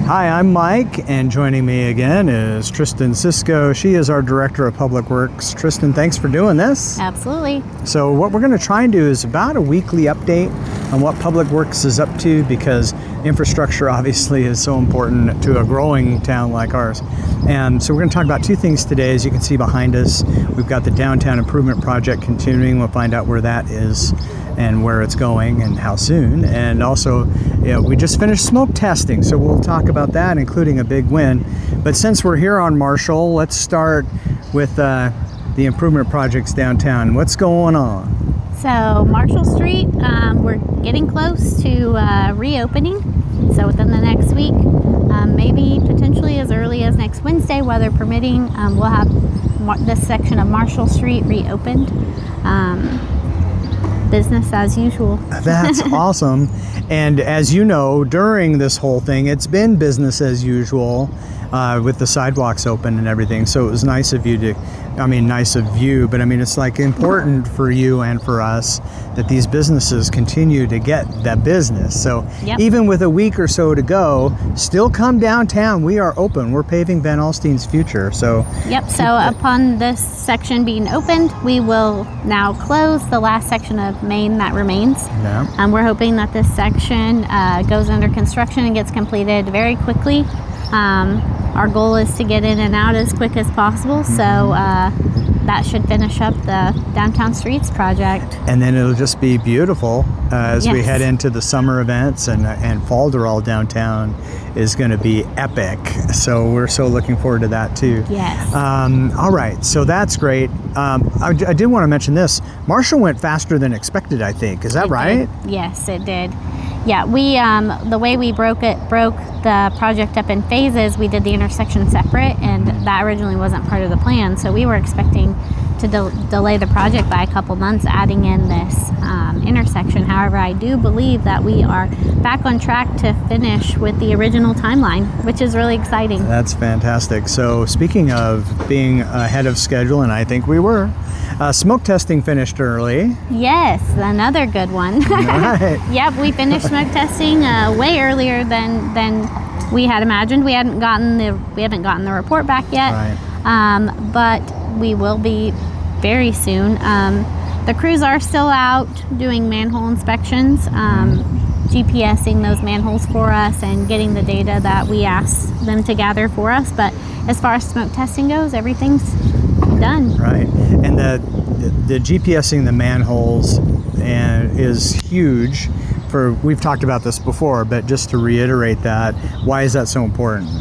Hi, I'm Mike, and joining me again is Tristan Cisco. She is our Director of Public Works. Tristan, thanks for doing this. Absolutely. So what we're going to try and do is about a weekly update on what Public Works is up to, because infrastructure obviously is so important to a growing town like ours. And so we're going to talk about two things today. As you can see behind us, we've got the downtown improvement project continuing. We'll find out where that is and where it's going and how soon. And also, we just finished smoke testing, so we'll talk about that, including a big win. But since we're here on Marshall, let's start with the improvement projects downtown. What's going on? So Marshall Street, we're getting close to reopening. So within the next week, maybe potentially as early as next Wednesday, weather permitting, we'll have this section of Marshall Street reopened. Business as usual. That's awesome. And as you know, during this whole thing, it's been business as usual with the sidewalks open and everything. So it was nice of you nice of you, but it's like important for you and for us that these businesses continue to get that business. So even with a week or so to go, still come downtown. We are open. We're paving Van Alstyne's future. So upon this section being opened, we will now close the last section of Main that remains. We're hoping that this section goes under construction and gets completed very quickly. Our goal is to get in and out as quick as possible, so that should finish up the Downtown Streets project. And then it'll just be beautiful as we head into the summer events, and Fall All downtown is going to be epic. So we're so looking forward to that too. Yes. All right, so that's great. I did want to mention this. Marshall went faster than expected, I think. Is that right? Yes, it did. Yeah, we the way we broke the project up in phases, we did the intersection separate, and that originally wasn't part of the plan. So we were expecting to delay the project by a couple months, adding in this intersection. However, I do believe that we are back on track to finish with the original timeline, which is really exciting. That's fantastic. So speaking of being ahead of schedule, and I think we were, smoke testing finished early. Yes, another good one. Right. Yep, we finished smoke testing way earlier than we had imagined. We haven't gotten the report back yet, but we will be very soon. The crews are still out doing manhole inspections, GPSing those manholes for us and getting the data that we asked them to gather for us. But as far as smoke testing goes, everything's done. Right. And the GPSing the manholes is huge. We've talked about this before, but just to reiterate that, why is that so important?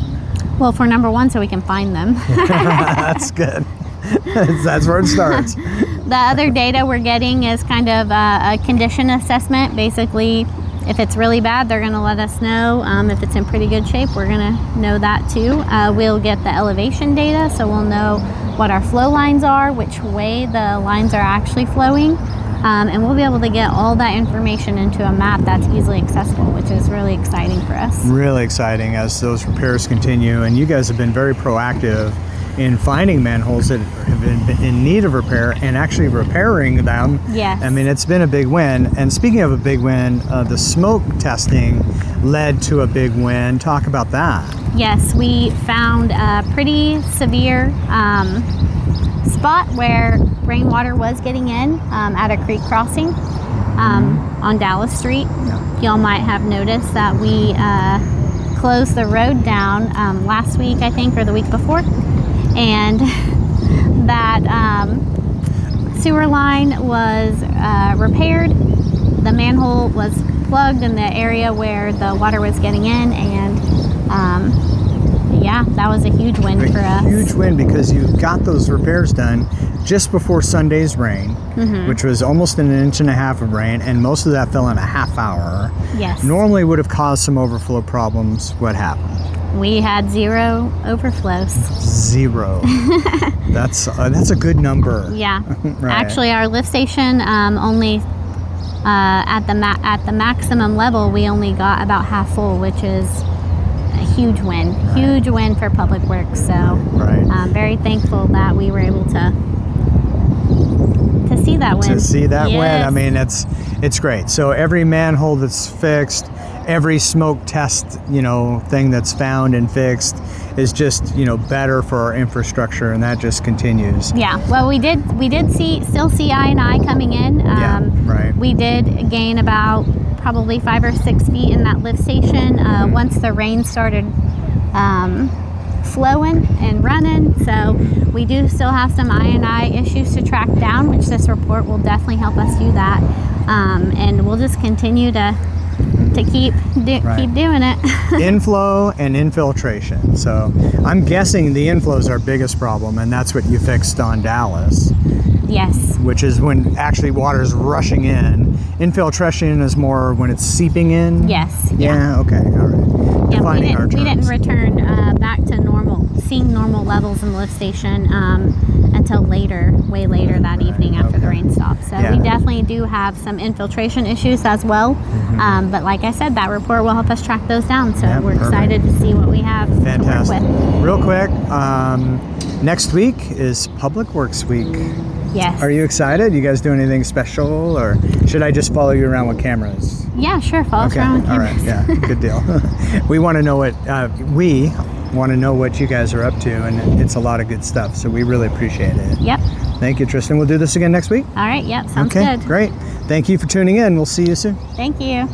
Well, for number one, so we can find them. That's good. That's where it starts. The other data we're getting is kind of a condition assessment. Basically, if it's really bad, they're going to let us know. If it's in pretty good shape, we're going to know that too. We'll get the elevation data, so we'll know what our flow lines are, which way the lines are actually flowing. And we'll be able to get all that information into a map that's easily accessible, which is really exciting for us. Really exciting as those repairs continue. And you guys have been very proactive in finding manholes that have been in need of repair and actually repairing them. Yes. It's been a big win. And speaking of a big win, the smoke testing led to a big win. Talk about that. Yes, we found a pretty severe spot where rainwater was getting in at a creek crossing on Dallas Street. Y'all might have noticed that we closed the road down last week, I think, or the week before, and that sewer line was repaired. The manhole was plugged in the area where the water was getting in, and that was a huge win for us. A huge win, because you got those repairs done just before Sunday's rain, which was almost 1.5 inches of rain, and most of that fell in a half hour. Yes. Normally would have caused some overflow problems. What happened? We had 0 overflows. 0. That's a good number. Yeah. Right. Actually, our lift station only at the maximum level, we only got about half full, which is a huge win. Right. Huge win for Public Works. So I'm very thankful that we were able to see that win. To see that win. It's great. So every manhole that's fixed, every smoke test, thing that's found and fixed is just, better for our infrastructure, and that just continues. Yeah. Well, we did still see I&I coming in. Right. We did gain about probably 5 or 6 feet in that lift station once the rain started flowing and running. So we do still have some I&I issues to track down, which this report will definitely help us do that. And we'll just continue to keep doing it. Inflow and infiltration. So I'm guessing the inflow is our biggest problem, and that's what you fixed on Dallas. Yes. Which is when actually water's rushing in. Infiltration is more when it's seeping in. Yes. Yeah. Okay. All right. Yeah, Defining our we didn't terms. return back to seeing normal levels in the lift station until way later that evening after the rain stopped. So we definitely do have some infiltration issues as well. But like I said, that report will help us track those down. So we're excited to see what we have Fantastic. to work with. Real quick, next week is Public Works Week. Yes. Are you excited? You guys do anything special, or should I just follow you around with cameras? Yeah, sure. Follow us around with All cameras. right. Yeah. Good deal. We want to know what you guys are up to, and it's a lot of good stuff. So we really appreciate it. Yep. Thank you, Tristan. We'll do this again next week. All right. Yep. Sounds Okay. good. Great. Thank you for tuning in. We'll see you soon. Thank you.